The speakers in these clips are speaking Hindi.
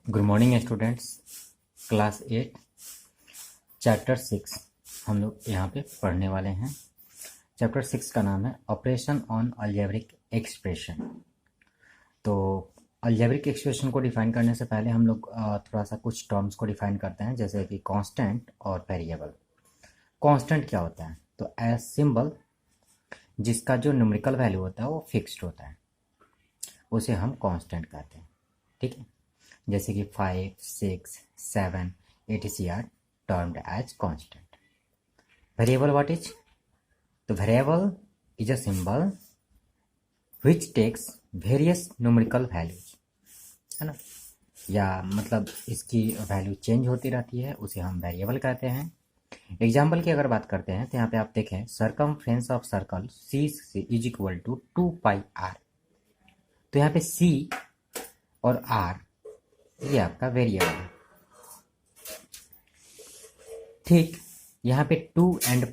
Good morning students. Class 8 chapter 6 हम लोग यहाँ पे पढ़ने वाले हैं। चैप्टर 6 का नाम है ऑपरेशन ऑन अलजेब्रिक एक्सप्रेशन। तो अलजेब्रिक एक्सप्रेशन को डिफाइन करने से पहले हम लोग थोड़ा सा कुछ टर्म्स को डिफाइन करते हैं, जैसे कि कांस्टेंट और वेरिएबल। कांस्टेंट क्या होता है? तो एज सिंबल जिसका जो न्यूमेरिकल वैल्यू होता है वो फिक्स्ड होता है, उसे हम कांस्टेंट कहते हैं। ठीक है, जैसे कि 5, 6, 7 etc are termed as constant. Variable what is? तो variable is a symbol which takes various numerical values, है ना, या मतलब इसकी वैल्यू चेंज होती रहती है, उसे हम वेरिएबल कहते हैं। एग्जाम्पल की अगर बात करते हैं तो यहाँ पे आप देखें, circumference of circle C is equal to 2πr। तो यहाँ पे सी और आर ये आपका वेरिएबल है। ठीक, यहाँ पे 2 एंड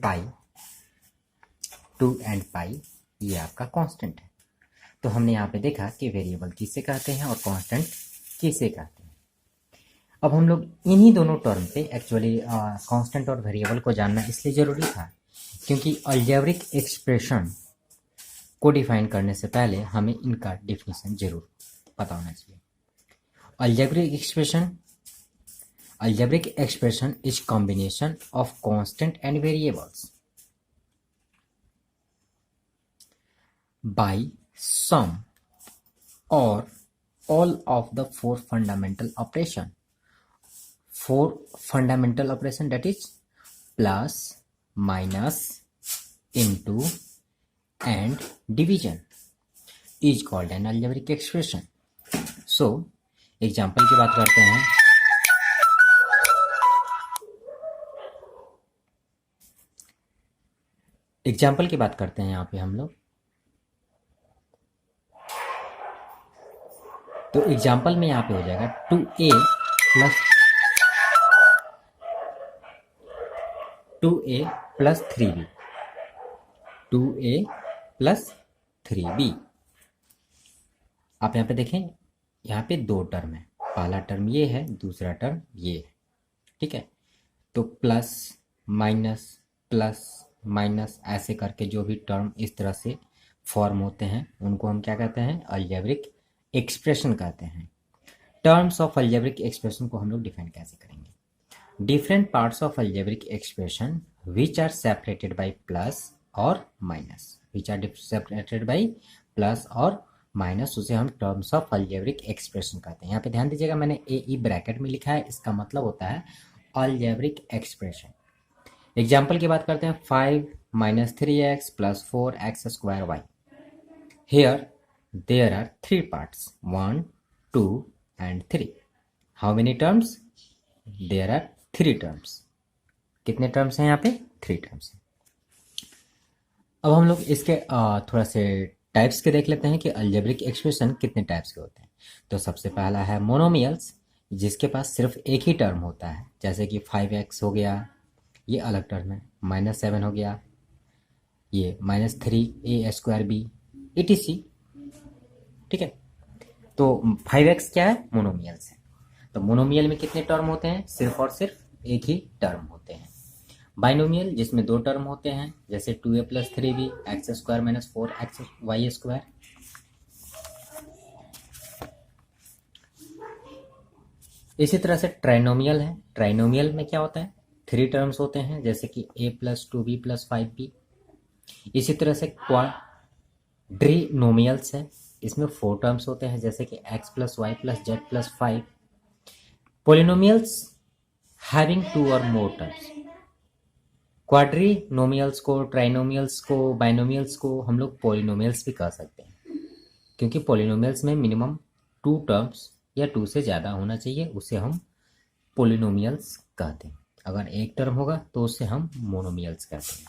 पाई ये आपका कांस्टेंट है। तो हमने यहाँ पे देखा कि वेरिएबल किसे कहते हैं और कांस्टेंट किसे कहते हैं। अब हम लोग इन्हीं दोनों टर्म पे एक्चुअली कांस्टेंट और वेरिएबल को जानना इसलिए ज़रूरी था क्योंकि अलजेब्रिक एक्सप्रेशन को डिफाइन करने से पहले हमें इनका डिफिनीशन जरूर पता होना चाहिए। Algebraic expression is combination of constant and variables by some or all of the four fundamental operation. Four fundamental operation, that is plus, minus, into and division, is called an algebraic expression. So example की बात करते हैं। एग्जाम्पल की बात करते हैं यहाँ पे हम लोग। तो एग्जाम्पल में यहाँ पे हो जाएगा 2a plus 3b। 2a plus 3b। आप यहाँ पे देखें, यहाँ पे दो टर्म है, पहला टर्म ये है, दूसरा टर्म ये है। ठीक है, तो प्लस माइनस ऐसे करके जो भी टर्म इस तरह से फॉर्म होते हैं उनको हम क्या कहते हैं? अलजेब्रिक एक्सप्रेशन कहते हैं। टर्म्स ऑफ अलजेब्रिक एक्सप्रेशन को हम लोग डिफाइन कैसे करेंगे? Different parts of algebraic expression which are separated by plus और माइनस, उसे हम टर्म्स ऑफ अलजेब्रिक एक्सप्रेशन कहते हैं। यहाँ पे ध्यान दीजिएगा, मैंने ए ब्रैकेट में लिखा है, इसका मतलब होता है अलजेब्रिक एक्सप्रेशन। एग्जाम्पल की बात करते हैं। 5 - 3x + 4x² y। Here there are 3 parts, 1, 2 and 3। How many terms? There are 3 terms. कितने टर्म्स हैं यहाँ पे? 3 टर्म्स हैं। अब हम लोग इसके थोड़ा से टाइप्स के देख लेते हैं कि अलजेब्रिक एक्सप्रेशन कितने टाइप्स के होते हैं। तो सबसे पहला है मोनोमियल्स, जिसके पास सिर्फ एक ही टर्म होता है, जैसे कि 5x हो गया, ये अलग टर्म है। -7 हो गया, ये -3a² etc। ठीक है, तो 5x क्या है? मोनोमियल्स है। तो मोनोमियल में कितने टर्म होते हैं? सिर्फ और सिर्फ एक ही टर्म होते हैं। बाइनोमियल जिसमें दो टर्म होते हैं, जैसे 2a + 3b x² - 4xy²। इसी तरह से ट्राइनोमियल है। ट्राइनोमियल में क्या होता है? 3 टर्म्स होते हैं, जैसे कि a + 2b + 5b। इसी तरह से क्वाड्रिनोमियल्स है, इसमें 4 टर्म्स होते हैं, जैसे कि x + y + z + 5। Polynomials having 2 और मोर टर्म्स। क्वाड्रिनोमियल्स को, ट्राइनोमियल्स को, बाइनोमियल्स को हम लोग पोलिनोमियल्स भी कह सकते हैं, क्योंकि पोलिनोमियल्स में मिनिमम 2 टर्म्स या 2 से ज़्यादा होना चाहिए, उसे हम पोलिनोमियल्स कहते हैं। अगर एक टर्म होगा तो उसे हम मोनोमियल्स कहते हैं।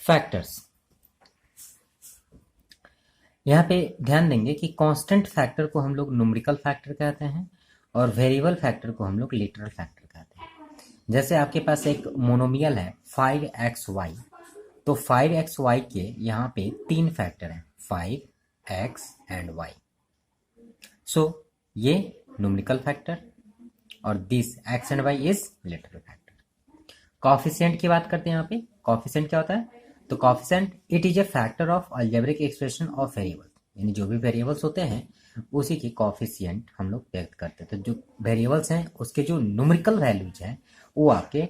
फैक्टर्स, यहाँ पे ध्यान देंगे कि कांस्टेंट फैक्टर को हम लोग न्यूमेरिकल फैक्टर कहते हैं और वेरिएबल फैक्टर को हम लोग लिटरल फैक्टर कहते हैं। जैसे आपके पास एक मोनोमियल है 5xy, तो 5xy के यहाँ पे 3 फैक्टर हैं, 5, x एंड y। सो ये न्यूमेरिकल फैक्टर और this x and y is literal factor. Coefficient की बात करते हैं यहाँ पे। कॉफिशिएंट क्या होता है? तो coefficient it is a factor of algebraic expression of variable, यानी जो भी वेरिएबल्स होते हैं उसी की कॉफिशिएंट हम लोग व्यक्त करते हैं। तो जो वेरिएबल्स हैं उसके जो न्यूमेरिकल वैल्यूज हैं वो आपके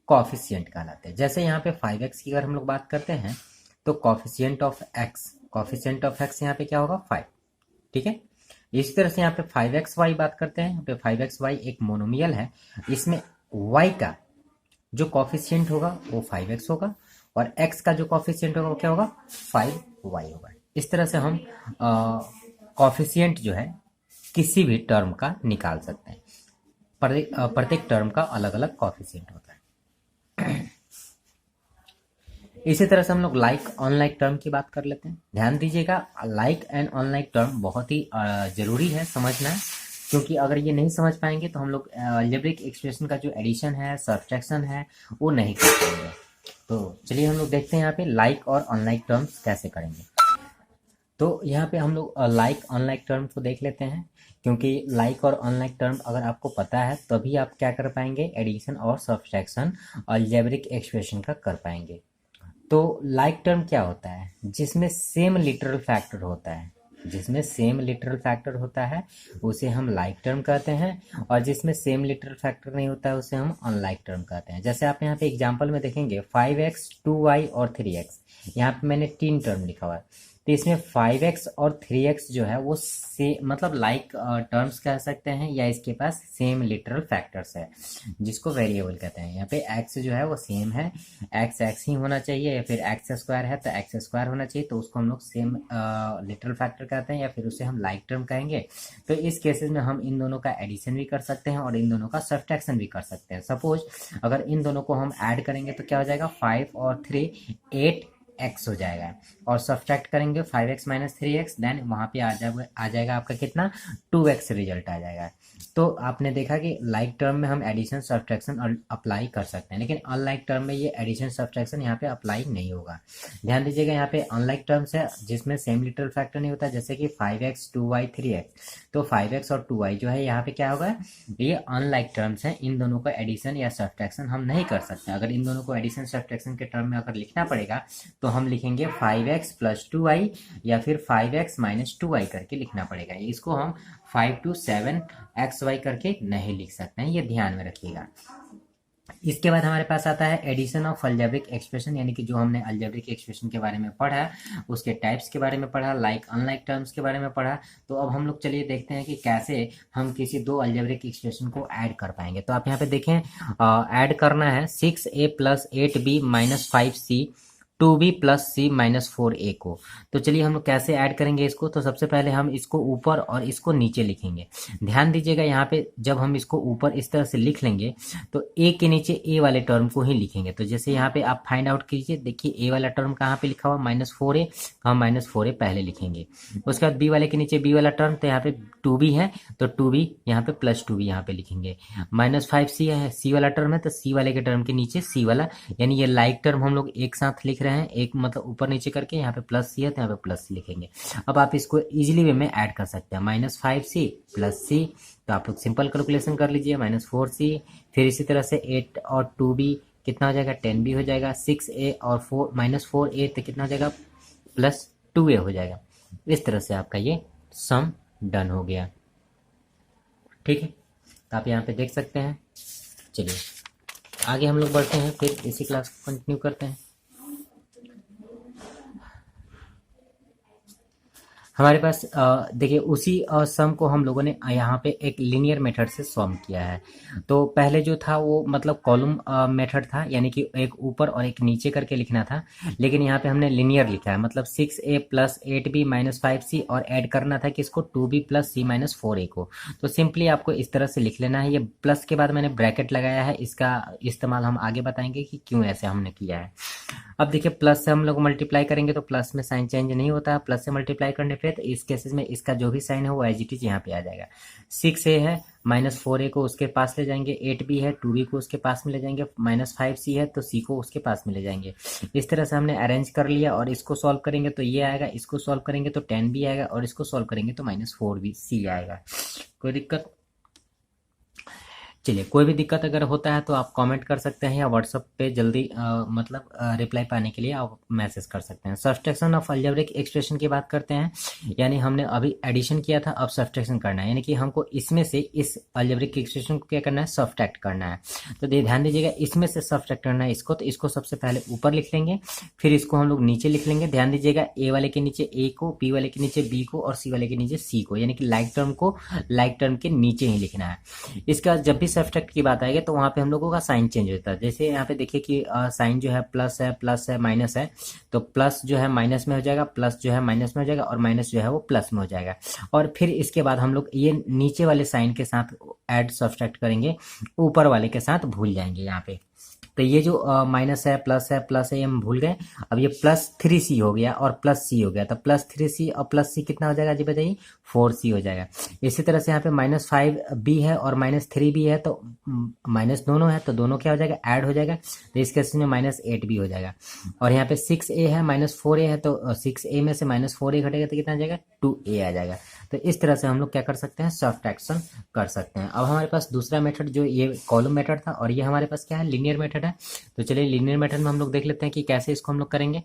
कॉफिशिएंट कहलाते हैं। जैसे यहाँ पे 5x की अगर हम लोग बात करते हैं तो कॉफिशिएंट ऑफ x यहाँ पे क्या होगा? 5। ठीक है। इसी तरह से यहाँ पे 5xy बात करते हैं। यहाँ पे 5xy एक मोनोमियल है, इसमें y का जो कॉफिशिएंट होगा वो 5x होगा और x का जो कॉफिशिएंट होगा वो क्या होगा? 5y होगा। इस तरह से हम कॉफिशिएंट जो है किसी भी टर्म का निकाल सकते हैं। प्रत्येक टर्म का अलग अलग कॉफिशिएंट होता है। इसी तरह से हम लोग लाइक अनलाइक टर्म की बात कर लेते हैं। ध्यान दीजिएगा, लाइक एंड अनलाइक टर्म बहुत ही जरूरी है समझना, क्योंकि अगर ये नहीं समझ पाएंगे तो हम लोग अलजेब्रिक एक्सप्रेशन का जो एडिशन है, सब्ट्रैक्शन है, वो नहीं कर पाएंगे। तो चलिए हम लोग देखते हैं यहाँ पे लाइक और अनलाइक टर्म्स कैसे करेंगे। तो यहाँ पे हम लोग लाइक अनलाइक टर्म को देख लेते हैं, क्योंकि लाइक और अनलाइक टर्म अगर आपको पता है तभी आप क्या कर पाएंगे? एडिशन और सब्ट्रैक्शन अलजेब्रिक एक्सप्रेशन का कर पाएंगे। तो लाइक टर्म क्या होता है? जिसमें सेम लिटरल फैक्टर होता है, जिसमें सेम लिटरल फैक्टर होता है उसे हम लाइक टर्म कहते हैं, और जिसमें सेम लिटरल फैक्टर नहीं होता है उसे हम अनलाइक टर्म कहते हैं। जैसे आप यहाँ पे एग्जांपल में देखेंगे 5x 2y और 3x, यहाँ पे मैंने 3 टर्म लिखा हुआ है। तो इसमें 5x और 3x जो है वो मतलब लाइक टर्म्स कह सकते हैं, या इसके पास सेम लिटरल फैक्टर्स है जिसको वेरिएबल कहते हैं। यहाँ पे x जो है वो सेम है, x ही होना चाहिए, या फिर x स्क्वायर है तो x स्क्वायर होना चाहिए, तो उसको हम लोग सेम लिटरल फैक्टर कहते हैं, या फिर उसे हम लाइक टर्म कहेंगे। तो इस केसेस में हम इन दोनों का एडिशन भी कर सकते हैं और इन दोनों का सब्ट्रैक्शन भी कर सकते हैं। सपोज अगर इन दोनों को हम ऐड करेंगे तो क्या हो जाएगा? 5 और 3 8x हो जाएगा, और सब्ट्रैक्ट करेंगे 5x माइनस 3x, देन वहाँ पे आ जाएगा आपका कितना? 2x रिजल्ट आ जाएगा। तो आपने देखा कि लाइक टर्म में हम एडिशन सब्ट्रैक्शन अप्लाई कर सकते हैं, लेकिन अनलाइक टर्म में ये एडिशन सब्ट्रैक्शन यहाँ पे अप्लाई नहीं होगा। ध्यान दीजिएगा, यहाँ पे अनलाइक टर्म्स है जिसमें सेम लिटरल फैक्टर नहीं होता, जैसे कि 5x 2y 3x। तो 5x और 2y जो है यहाँ पे क्या होगा? ये अनलाइक टर्म्स हैं, इन दोनों को एडिशन या सब्ट्रैक्शन हम नहीं कर सकते। अगर इन दोनों को एडिशन सब्ट्रैक्शन के टर्म में अगर लिखना पड़ेगा तो हम लिखेंगे 5x प्लस 2y या फिर 5x माइनस 2y करके लिखना पड़ेगा। इसको हम 5 to 7xy करके नहीं लिख सकते हैं, ये ध्यान में रखिएगा। इसके बाद हमारे पास आता है एडिशन ऑफ अलजेब्रिक एक्सप्रेशन, यानी कि जो हमने अलजेब्रिक एक्सप्रेशन के बारे में पढ़ा, उसके टाइप्स के बारे में पढ़ा, लाइक अनलाइक टर्म्स के बारे में पढ़ा। तो अब हम लोग चलिए देखते हैं कि कैसे हम किसी दो अलजेब्रिक एक्सप्रेशन को ऐड कर पाएंगे। तो आप यहाँ पे देखें, ऐड करना है 6a plus 8b minus 5c 2b plus C minus 4a को। तो चलिए हम लोग कैसे ऐड करेंगे इसको। तो सबसे पहले हम इसको ऊपर और इसको नीचे लिखेंगे। ध्यान दीजिएगा, यहाँ पे जब हम इसको ऊपर इस तरह से लिख लेंगे तो a के नीचे a वाले टर्म को ही लिखेंगे। तो जैसे यहाँ पे आप फाइंड आउट कीजिए, देखिए a वाला टर्म कहाँ पे लिखा हुआ? -4a, हम -4a पहले लिखेंगे। उसके बाद b वाले के नीचे b वाला टर्म, तो यहाँ पे 2b है तो 2b यहाँ पे प्लस 2b यहाँ पे लिखेंगे। -5c है, c वाला टर्म है तो c वाले के टर्म के नीचे c वाला, यानी ये लाइक टर्म हम लोग एक साथ लिख रहे हैं, एक मतलब ऊपर नीचे करके। यहाँ पे प्लस सी है तो यहाँ पे प्लस सी लिखेंगे। अब आप इसको इजीली वे में ऐड कर सकते हैं, -5c प्लस सी, तो आप लोग सिंपल कैलकुलेशन कर लीजिए, -4c। फिर इसी तरह से 8 और 2b कितना हो जाएगा? 10b हो जाएगा। 6a और -4a तो कितना हो जाएगा? +2a हो जाएगा। इस तरह से आपका ये सम डन हो गया। ठीक है, तो आप यहाँ पे देख सकते हैं। चलिए आगे हम लोग बढ़ते हैं, फिर इसी क्लास को कंटिन्यू करते हैं। हमारे पास देखिए उसी सम को हम लोगों ने यहाँ पे एक लीनियर मेथड से सॉल्व किया है। तो पहले जो था वो मतलब कॉलम मेथड था, यानी कि एक ऊपर और एक नीचे करके लिखना था, लेकिन यहाँ पे हमने लीनियर लिखा है, मतलब 6a plus 8b minus 5c, और ऐड करना था कि इसको 2b plus c minus 4a को। तो सिंपली आपको इस तरह से लिख लेना है। ये प्लस के बाद मैंने ब्रैकेट लगाया है, इसका इस्तेमाल हम आगे बताएंगे कि क्यों ऐसे हमने किया है। अब देखिए प्लस से हम लोग मल्टीप्लाई करेंगे तो प्लस में साइन चेंज नहीं होता है, प्लस से मल्टीप्लाई करने पे तो इस केसेस में इसका जो भी साइन है वो एज इट इज यहाँ पे आ जाएगा। 6a है, -4a को उसके पास ले जाएंगे, 8b है 2b को उसके पास में ले जाएंगे, -5c है तो c को उसके पास में ले जाएंगे। इस तरह से हमने अरेंज कर लिया, और इसको सॉल्व करेंगे तो ये आएगा, इसको सॉल्व करेंगे तो 10b आएगा, और इसको सॉल्व करेंगे तो -4bc आएगा। कोई दिक्कत? चलिए, कोई भी दिक्कत अगर होता है तो आप कमेंट कर सकते हैं या व्हाट्सएप पे जल्दी मतलब रिप्लाई पाने के लिए आप मैसेज कर सकते हैं। सब्ट्रैक्शन ऑफ अलजेब्रिक एक्सप्रेशन की बात करते हैं, यानी हमने अभी एडिशन किया था, अब सब्ट्रैक्शन करना है, यानी कि हमको इसमें से इस अलजेब्रिक एक्सप्रेशन को क्या करना है, सब्ट्रैक्ट करना है। तो ध्यान दीजिएगा, इसमें से सब्ट्रैक्ट करना है इसको, तो इसको सबसे पहले ऊपर लिख लेंगे, फिर इसको हम लोग नीचे लिख लेंगे। ध्यान दीजिएगा, ए वाले के नीचे ए को, बी वाले के नीचे बी को और सी वाले के नीचे सी को, यानी कि लाइक टर्म को लाइक टर्म के नीचे ही लिखना है। इसके बाद जब भी सब्ट्रैक्ट की बात आएगी तो वहाँ पे हम लोगों का साइन चेंज होता है। जैसे यहाँ पे देखिए कि साइन जो है प्लस है माइनस है, तो प्लस जो है माइनस में हो जाएगा, प्लस जो है माइनस में हो जाएगा और माइनस जो है वो प्लस में हो जाएगा। और फिर इसके बाद हम लोग ये नीचे वाले साइन के साथ ऐड सब्ट्रैक्ट करेंगे, ऊपर वाले के साथ भूल जाएंगे यहाँ पे। तो ये जो माइनस है प्लस ये हम भूल गए। अब ये +3c हो गया और +c हो गया, तो +3c और +c कितना हो जाएगा जी बताइए, 4c हो जाएगा। इसी तरह से यहाँ पे -5b है और -3b है, तो माइनस दोनों है तो दोनों क्या हो जाएगा, ऐड हो जाएगा, तो इस केस में -8b हो जाएगा। और यहाँ पे 6a है -4a है, तो 6a में से -4a घटेगा तो कितना आ जाएगा, 2a आ जाएगा। तो इस तरह से हम लोग क्या कर सकते हैं, सब्ट्रैक्शन कर सकते हैं। अब हमारे पास दूसरा मेथड, जो ये कॉलम मेथड था और ये हमारे पास क्या है, लीनियर मेथड है। तो चलिए लीनियर मेथड में हम लोग देख लेते हैं कि कैसे इसको हम लोग करेंगे।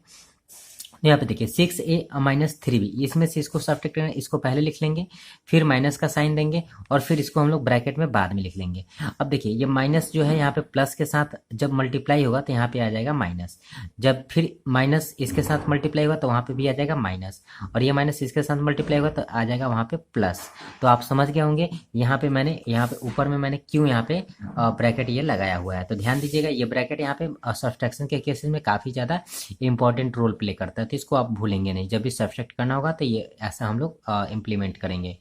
यहाँ पे देखिए 6a - 3b, इसमें से इसको सब्ट्रैक्ट करना है, इसको पहले लिख लेंगे, फिर माइनस का साइन देंगे और फिर इसको हम लोग ब्रैकेट में बाद में लिख लेंगे। अब देखिए ये माइनस जो है यहाँ पे प्लस के साथ जब मल्टीप्लाई होगा तो यहाँ पे आ जाएगा माइनस, जब फिर माइनस इसके साथ मल्टीप्लाई होगा तो वहाँ पे भी आ जाएगा माइनस, और ये माइनस इसके साथ मल्टीप्लाई होगा तो आ जाएगा वहाँ पे प्लस। तो आप समझ गए होंगे यहाँ पे मैंने ऊपर में मैंने क्यों यहाँ पे ब्रैकेट ये लगाया हुआ है। तो ध्यान दीजिएगा, ये ब्रैकेट यहाँ पे सब्ट्रैक्शन के केसेस में काफ़ी ज़्यादा इंपॉर्टेंट रोल प्ले करता है, तो इसको आप भूलेंगे नहीं। जब भी सब्ट्रैक्ट करना होगा तो ये ऐसा हम लोग इम्प्लीमेंट करेंगे।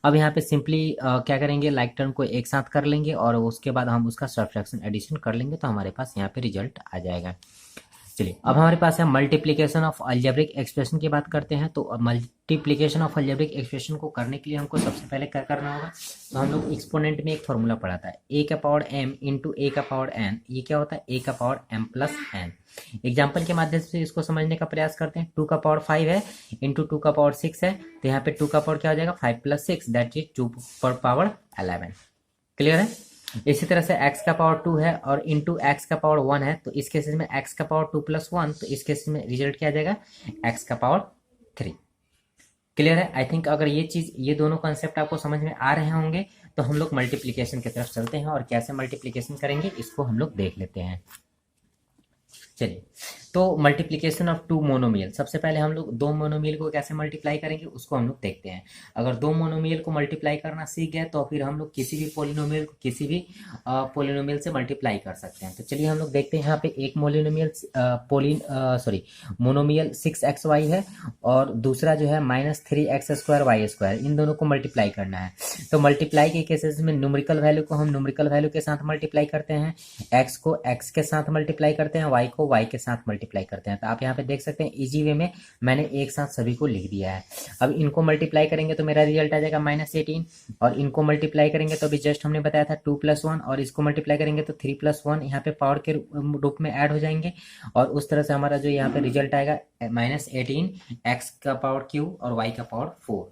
अब यहाँ पे सिंपली क्या करेंगे, लाइक टर्म को एक साथ कर लेंगे और उसके बाद हम उसका सब्ट्रैक्शन एडिशन कर लेंगे, तो हमारे पास यहाँ पे रिजल्ट आ जाएगा। चलिए, अब हमारे पास है मल्टीप्लिकेशन ऑफ अलजेब्रिक एक्सप्रेशन की बात करते हैं। तो मल्टीप्लिकेशन ऑफ अलजेब्रिक एक्सप्रेशन को करने के लिए हमको सबसे पहले क्या करना होगा, तो हम लोग एक्सपोनेंट में एक फॉर्मूला पढ़ा था, a⁴m इंटू a⁴n, ये क्या होता है, a⁴m+n। एग्जाम्पल के माध्यम से इसको समझने का प्रयास करते हैं। 2⁵ है इंटू 2⁶ है, तो यहाँ पे 2 का पावर क्या हो जाएगा, 5 + 6 दैट इज 2⁻11। क्लियर है। इसी तरह से x का पावर 2 है और इंटू x का पावर 1 है, तो इस केस में x का पावर 2 + 1, तो इस केस में रिजल्ट क्या आ जाएगा, x का पावर 3। क्लियर है। आई थिंक अगर ये दोनों कॉन्सेप्ट आपको समझ में आ रहे होंगे तो हम लोग मल्टीप्लिकेशन की तरफ चलते हैं और कैसे मल्टीप्लिकेशन करेंगे इसको हम लोग देख लेते हैं। चलिए, तो मल्टीप्लिकेशन ऑफ 2 मोनोमियल, सबसे पहले हम लोग 2 मोनोमियल को कैसे मल्टीप्लाई करेंगे उसको हम लोग देखते हैं। अगर 2 मोनोमियल को मल्टीप्लाई करना सीख गए तो फिर हम लोग किसी भी पोलिनोमियल को किसी भी पोलिनोमियल से मल्टीप्लाई कर सकते हैं। तो चलिए हम लोग देखते हैं, यहाँ पे एक मोनोमियल 6xy है और दूसरा जो है -3x² इन दोनों को मल्टीप्लाई करना है। तो मल्टीप्लाई के केसेस में न्यूमेरिकल वैल्यू को हम न्यूमेरिकल वैल्यू के साथ मल्टीप्लाई करते हैं, x को x के साथ मल्टीप्लाई करते हैं, y को y के साथ मल्टीप्लाई करते हैं। तो आप यहाँ पे देख सकते हैं इजी वे में मैंने एक साथ सभी को लिख दिया है। अब इनको मल्टीप्लाई करेंगे तो मेरा रिजल्ट आ जाएगा -18, और इनको मल्टीप्लाई करेंगे तो अभी जस्ट हमने बताया था 2 + 1, और इसको मल्टीप्लाई करेंगे तो 3 + 1 यहाँ पे पावर के रूप में ऐड हो जाएंगे, और उस तरह से हमारा जो यहाँ पे रिजल्ट आएगा -18 x का पावर क्यूब और y का पावर 4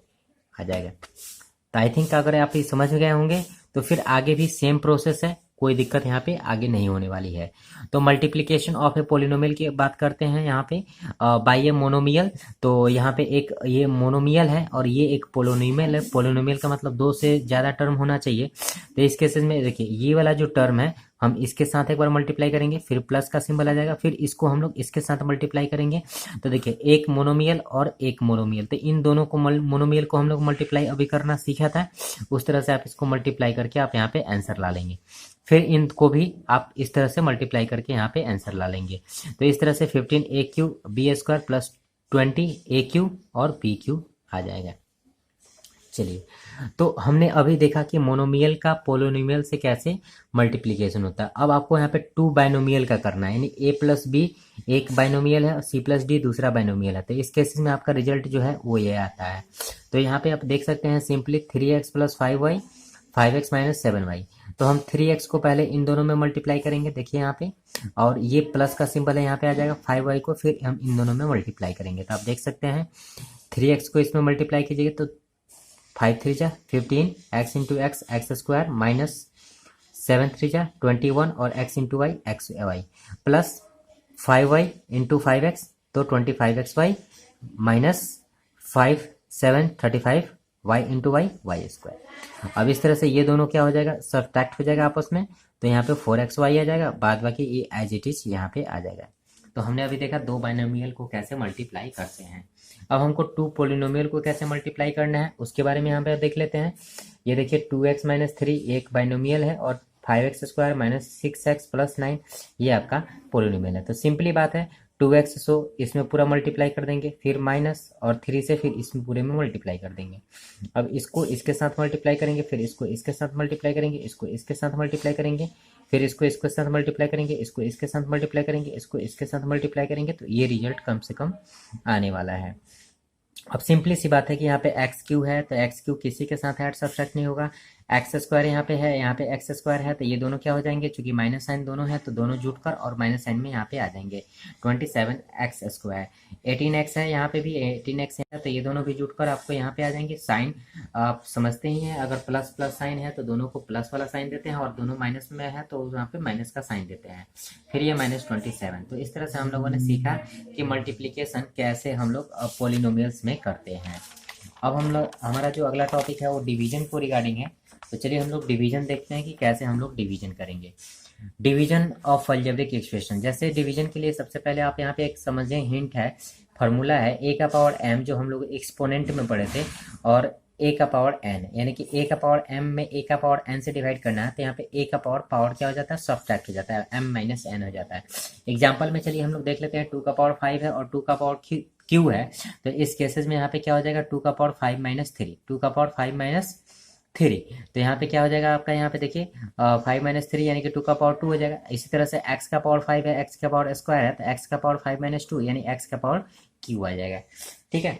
आ जाएगा। तो आई थिंक अगर आप ये समझ गए होंगे तो फिर आगे भी सेम प्रोसेस है, कोई दिक्कत यहाँ पे आगे नहीं होने वाली है। तो मल्टीप्लिकेशन ऑफ ए पोलिनोमियल की बात करते हैं यहाँ पे बाय ए मोनोमियल। तो यहाँ पे एक ये मोनोमियल है और ये एक पोलिनोमियल है। पोलिनोमियल का मतलब 2 से ज़्यादा टर्म होना चाहिए। तो इस केसेस में देखिए ये वाला जो टर्म है हम इसके साथ एक बार मल्टीप्लाई करेंगे, फिर प्लस का सिंबल आ जाएगा, फिर इसको हम लोग इसके साथ मल्टीप्लाई करेंगे। तो देखिए एक मोनोमियल और एक मोनोमियल, तो इन दोनों को मोनोमियल को हम लोग मल्टीप्लाई अभी करना सीखा था, उस तरह से आप इसको मल्टीप्लाई करके आप यहाँ पे आंसर ला लेंगे। फिर इनको भी आप इस तरह से मल्टीप्लाई करके यहाँ पे आंसर ला लेंगे। तो इस तरह से 15a³ b² + 20a³ और b³ आ जाएगा। चलिए, तो हमने अभी देखा कि मोनोमियल का पोलिनोमियल से कैसे मल्टीप्लिकेशन होता है। अब आपको यहाँ पे 2 बाइनोमियल का करना है, यानी a + b एक बाइनोमियल है और c + d दूसरा बाइनोमियल है। तो इस केस में आपका रिजल्ट जो है वो ये आता है। तो यहाँ पे आप देख सकते हैं simply 3x + 5y 5x - 7y। तो हम 3x को पहले इन दोनों में मल्टीप्लाई करेंगे, देखिए यहाँ पे, और ये प्लस का सिंबल है यहाँ पे आ जाएगा, 5y को फिर हम इन दोनों में मल्टीप्लाई करेंगे। तो आप देख सकते हैं 3x को इसमें मल्टीप्लाई कीजिएगा तो 5 3 जा 15 x into x x square minus 7 3 जा 21 और x into y x y plus 5y into 5x तो 25xy minus 5 7 35 y into y y square. अब इस तरह से ये दोनों क्या हो जाएगा, सब्ट्रैक्ट हो जाएगा आपस में, तो यहाँ पे 4xy आ जाएगा, बाद बाकी ये एज इट इज यहाँ पे आ जाएगा। तो हमने अभी देखा दो बाइनोमियल को कैसे मल्टीप्लाई करते हैं। अब हमको टू पोलिनोमियल को कैसे मल्टीप्लाई करना है उसके बारे में यहाँ पे देख लेते हैं। ये देखिए 2x माइनस 3 एक बाइनोमियल है और 5x square minus 6x plus 9 ये आपका पोलिनोमियल है। तो सिंपली बात है 2x सो इसमें पूरा मल्टीप्लाई कर देंगे, फिर माइनस और 3 से फिर इसमें पूरे में मल्टीप्लाई कर देंगे। अब इसको इसके साथ मल्टीप्लाई करेंगे, फिर इसको इसके साथ मल्टीप्लाई करेंगे, इसको इसके साथ मल्टीप्लाई करेंगे, फिर इसको इसके साथ मल्टीप्लाई करेंगे, इसको इसके साथ मल्टीप्लाई करेंगे, इसको इसके साथ मल्टीप्लाई करेंगे, तो ये रिजल्ट कम से कम आने वाला है। अब सिंपली सी बात है कि यहाँ पे एक्स क्यू है तो एक्स क्यू किसी के साथ ऐड सब्ट्रैक्ट नहीं होगा। एक्स स्क्वायर यहाँ पे है, यहाँ पे एक्स स्क्वायर है, तो ये दोनों क्या हो जाएंगे, चूंकि माइनस साइन दोनों है तो दोनों जुटकर और माइनस साइन में यहाँ पे आ जाएंगे 27x स्क्वायर। 18x है, यहाँ पे भी 18x है, तो ये दोनों भी जुटकर आपको यहाँ पे आ जाएंगे। साइन आप समझते ही हैं, अगर प्लस प्लस साइन है तो दोनों को प्लस वाला साइन देते हैं और दोनों माइनस में है तो यहाँ पे माइनस का साइन देते हैं, फिर ये -27। तो इस तरह से हम लोगों ने सीखा कि मल्टीप्लीकेशन कैसे हम लोग पोलिनोमियल्स में करते हैं। अब हम लोग हमारा जो अगला टॉपिक है वो डिवीजन को रिगार्डिंग है, तो चलिए हम लोग डिवीजन देखते हैं कि कैसे हम लोग डिवीजन करेंगे। डिवीजन ऑफ अलजेब्रिक एक्सप्रेशन, जैसे डिवीजन के लिए सबसे पहले आप यहाँ पे एक समझें, हिंट है, फार्मूला है a का पावर m जो हम लोग एक्सपोनेंट में पढ़े थे, और a का पावर n, यानी कि a का पावर m में a का पावर n से डिवाइड करना है, तो यहाँ पे a का पावर क्या हो जाता है, सब्ट्रैक्ट हो जाता है, m माइनस n हो जाता है। एग्जाम्पल में चलिए हम लोग देख लेते हैं, 2 का पावर 5 है और 2 का पावर q है, तो इस केसेस में यहाँ पे क्या हो जाएगा, 2 का पावर 5 माइनस 3, 2 का पावर 5 माइनस 3, तो यहाँ पे क्या हो जाएगा आपका, यहाँ पे देखिए 5 माइनस 3 यानी कि 2 का पावर 2 हो जाएगा। इसी तरह से x का पावर 5 है, x का पावर स्क्वायर है, तो x का पावर 5 माइनस 2 यानी x का पावर q आ जाएगा। ठीक है,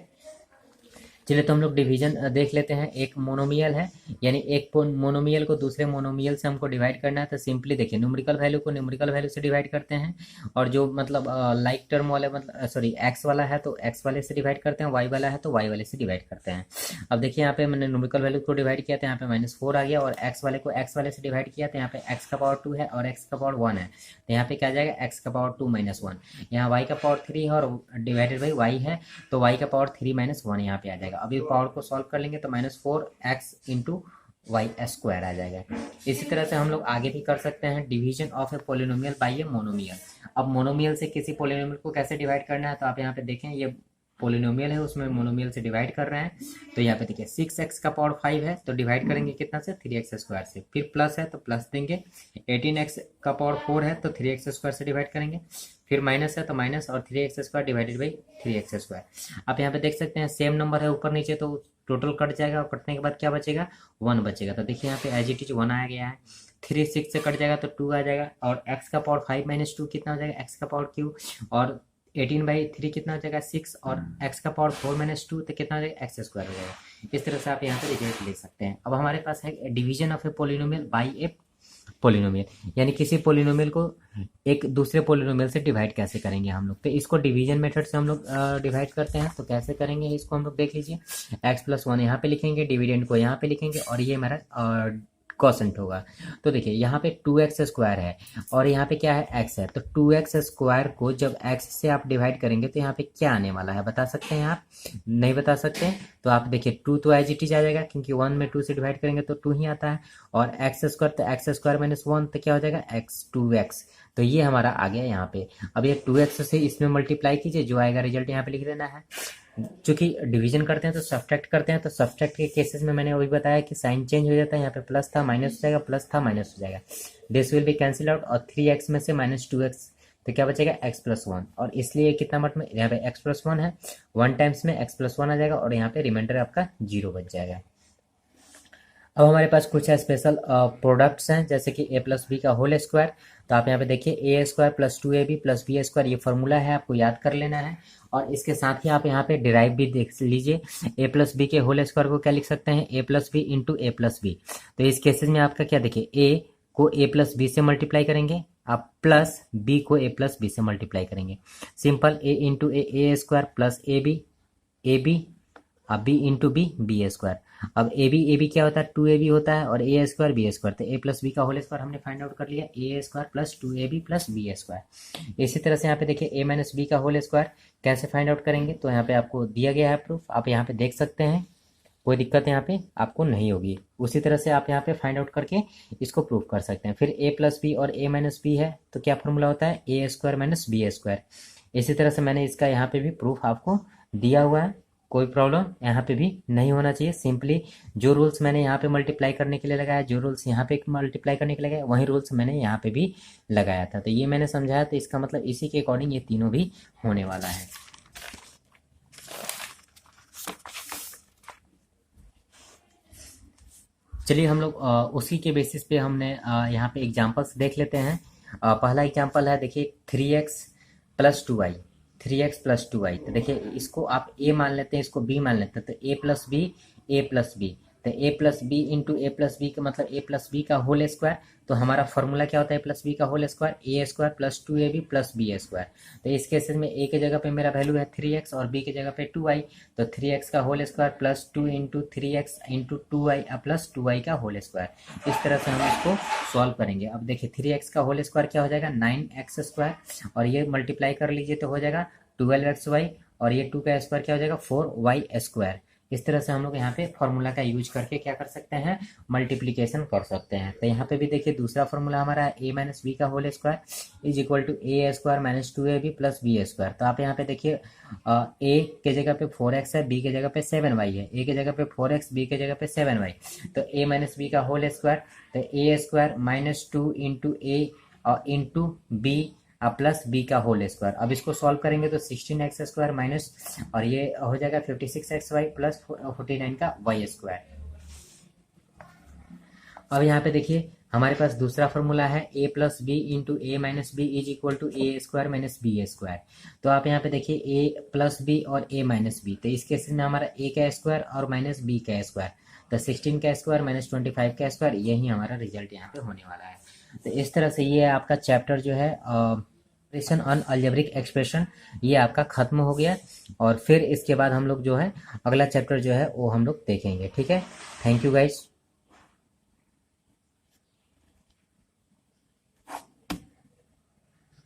चलिए तो हम लोग डिवीजन देख लेते हैं। एक मोनोमियल है, यानी एक मोनोमियल को दूसरे मोनोमियल से हमको डिवाइड करना है, तो सिंपली देखिए न्यूमेरिकल वैल्यू को न्यूमेरिकल वैल्यू से डिवाइड करते हैं, और जो मतलब लाइक टर्म वाले मतलब सॉरी एक्स वाला है तो एक्स वाले से डिवाइड करते हैं, वाई वाला है तो वाई वाले से डिवाइड करते हैं। अब देखिए यहाँ पे मैंने न्यूमेरिकल वैल्यू को डिवाइड किया तो यहाँ पे -4 आ गया, और एक्स वाले को एक्स वाले से डिवाइड किया तो यहाँ पे एक्स का पावर 2 है और एक्स का पावर 1 है, तो यहाँ पे क्या आ जाएगा, एक्स का पावर 2 माइनस 1। यहाँ वाई का पावर 3 है और डिवाइडेड बाई वाई है, तो वाई का पावर 3 माइनस 1 यहाँ पे आ जाएगा। अभी पावर को सॉल्व कर लेंगे तो -4x इंटू वाई स्क्वायर आ जाएगा। इसी तरह से हम लोग आगे भी कर सकते हैं division of a polynomial by a monomial. अब मोनोमियल से किसी पोलिनोमियल को कैसे डिवाइड करना है, तो आप यहाँ पे देखें, ये पोलिनोमियल है उसमें मोनोमियल से डिवाइड कर रहे हैं, तो यहाँ पे देखिए 6x का पावर 5 है तो डिवाइड करेंगे कितना से, 3x स्क्वायर से, फिर प्लस है तो प्लस देंगे, 18x का पावर 4 है तो 3x स्क्वायर से डिवाइड करेंगे, फिर माइनस है तो माइनस, और 3x square divided by 3x square. आप यहाँ पे देख सकते हैं सेम नंबर है ऊपर नीचे, तो टोटल कट जाएगा, और कटने के बाद क्या बचेगा, 1 बचेगा। तो देखिए यहाँ पे एज इट इज 1 आ गया है, 3 6 से कट जाएगा तो 2 आ जाएगा, और x का पावर 5 माइनस 2 कितना हो जाएगा, x का पावर q, और 18/3 कितना हो जाएगा 6, और x का पावर 4 माइनस 2 तो कितना हो जाएगा, x स्क्वायर हो जाएगा। इस तरह से आप यहाँ पे रिजल्ट ले सकते हैं। अब हमारे पास है division of a polynomial by a polynomial, यानी किसी पोलिनोमियल को एक दूसरे पोलिनोमियल से डिवाइड कैसे करेंगे हम लोग, तो इसको डिवीजन मेथड से हम लोग डिवाइड करते हैं। तो कैसे करेंगे इसको हम लोग देख लीजिए, x+1 यहाँ पे लिखेंगे, डिविडेंड को यहाँ पे लिखेंगे, और ये हमारा कोसेंट होगा। तो देखिए यहाँ पे 2x स्क्वायर है और यहाँ पे क्या है, x है, तो 2x स्क्वायर को जब x से आप डिवाइड करेंगे तो यहाँ पे क्या आने वाला है, बता सकते हैं आप, नहीं बता सकते हैं तो आप देखिए 2 तो एज इट इज आ जाएगा, क्योंकि 1 में 2 से डिवाइड करेंगे तो 2 ही आता है, और x स्क्वायर तो x स्क्वायर माइनस 1 तो क्या हो जाएगा, x2x, तो ये हमारा आ गया यहाँ पे। अब ये 2x से इसमें मल्टीप्लाई कीजिए, जो आएगा रिजल्ट यहाँ पे लिख देना है। चूंकि डिवीजन करते हैं तो सब्ट्रैक्ट करते हैं, तो सब्ट्रैक्ट के केसेस में मैंने वही बताया कि साइन चेंज हो जाता है, यहाँ पे प्लस था माइनस हो जाएगा, प्लस था माइनस हो जाएगा, this will be cancel out, और 3x में से -2x तो क्या बचेगा, x+1, और इसलिए कितना मत में यहाँ पे x+1 है, 1 टाइम्स में x+1 आ जाएगा, और यहाँ पे रिमाइंडर आपका 0 बच जाएगा। अब हमारे पास कुछ स्पेशल प्रोडक्ट्स हैं, जैसे कि a+b का होल स्क्वायर, तो आप यहाँ पे देखिए a² + 2ab + b², ये फॉर्मूला है, आपको याद कर लेना है। और इसके साथ ही आप यहाँ पे डिराइव भी देख लीजिए, a+b के होल स्क्वायर को क्या लिख सकते हैं, a+b इंटू a+b। तो इस केसेस में आपका क्या देखिए, a को a+b से मल्टीप्लाई करेंगे आप, प्लस b को a+b से मल्टीप्लाई करेंगे, simple a into a² plus ab अब b into b b square. अब ए बी क्या होता है, 2ab होता है, और ए स्क्वायर बी स्क्वायर, तो ए प्लस बी का होल स्क्वायर हमने फाइंड आउट कर लिया, A square plus 2ab plus B square. इसी तरह से यहाँ पे देखिए ए माइनस बी का होल स्क्वायर कैसे फाइंड आउट करेंगे, तो यहाँ पे आपको दिया गया है प्रूफ, आप यहाँ पे देख सकते हैं, कोई दिक्कत यहाँ पे आपको नहीं होगी। उसी तरह से आप यहाँ पे फाइंड आउट करके इसको प्रूफ कर सकते हैं। फिर ए प्लस बी और ए माइनस बी है तो क्या फॉर्मूला होता है, ए स्क्वायर माइनस बी स्क्वायर। इसी तरह से मैंने इसका यहाँ पे भी प्रूफ आपको दिया हुआ है, कोई प्रॉब्लम यहाँ पे भी नहीं होना चाहिए। सिंपली जो रूल्स मैंने यहाँ पे मल्टीप्लाई करने के लिए लगाया, जो रूल्स यहाँ पे मल्टीप्लाई करने के लिए लगाया, वही रूल्स मैंने यहाँ पे भी लगाया था। तो ये मैंने समझाया, तो इसका मतलब इसी के अकॉर्डिंग ये तीनों भी होने वाला है। चलिए हम लोग उसी के बेसिस पे हमने यहाँ पे एग्जांपल्स देख लेते हैं। पहला एग्जांपल है, देखिए 3x plus 2y, 3x plus 2y। तो देखिए इसको आप a मान लेते हैं, इसको b मान लेते हैं, तो a plus B, A plus B, तो a plus B into A plus B का मतलब a प्लस बी का होल स्क्वायर। तो हमारा फॉर्मूला क्या होता है, ए प्लस बी का whole square, A square plus 2ab plus B square. तो इस केसेस में a के जगह पे मेरा वैल्यू है 3x और b के जगह पे 2y, तो 3x का whole square plus 2 into 3x into 2y plus 2y का होल स्क्वायर। इस तरह से हम इसको सॉल्व करेंगे। अब देखिए 3x का होल स्क्वायर क्या हो जाएगा, 9x स्क्वायर, और ये मल्टीप्लाई कर लीजिए तो हो जाएगा 12xy, और ये 2 का स्क्वायर क्या हो जाएगा 4y स्क्वायर। इस तरह से हम लोग यहाँ पे फॉर्मूला का यूज करके क्या कर सकते हैं, मल्टीप्लीकेशन कर सकते हैं। तो यहाँ पे भी देखिए दूसरा फॉर्मूला हमारा है, ए माइनस बी का whole square is equal to a square minus 2ab plus B square. तो आप यहाँ पे देखिए ए के जगह पे 4x है, बी के जगह पे 7y है, ए के जगह पे 4x, बी के जगह पे 7y, तो ए माइनस बी का होल स्क्वायर, तो ए स्क्वायर माइनस 2 इंटू ए इंटू बी प्लस बी का होल स्क्वायर। अब इसको सॉल्व करेंगे तो 16x स्क्वायर माइनस, और ये हो जाएगा 56xy प्लस 49 का वाई स्क्वायर। अब यहाँ पे देखिए हमारे पास दूसरा फॉर्मूला है, a plus B into a minus b is equal to a square minus b square. तो आप यहाँ पे देखिए a प्लस बी और a माइनस बी, तो इस केस में हमारा a का स्क्वायर और माइनस b का स्क्वायर, तो 16 का स्क्वायर माइनस 25 का स्क्वायर, यही हमारा रिजल्ट यहाँ पे होने वाला है। तो इस तरह से ये आपका चैप्टर जो है ऑपरेशन ऑन अलजेब्रिक एक्सप्रेशन, ये आपका खत्म हो गया। और फिर इसके बाद हम लोग जो है अगला चैप्टर जो है वो हम लोग देखेंगे। ठीक है, थैंक यू गाइस।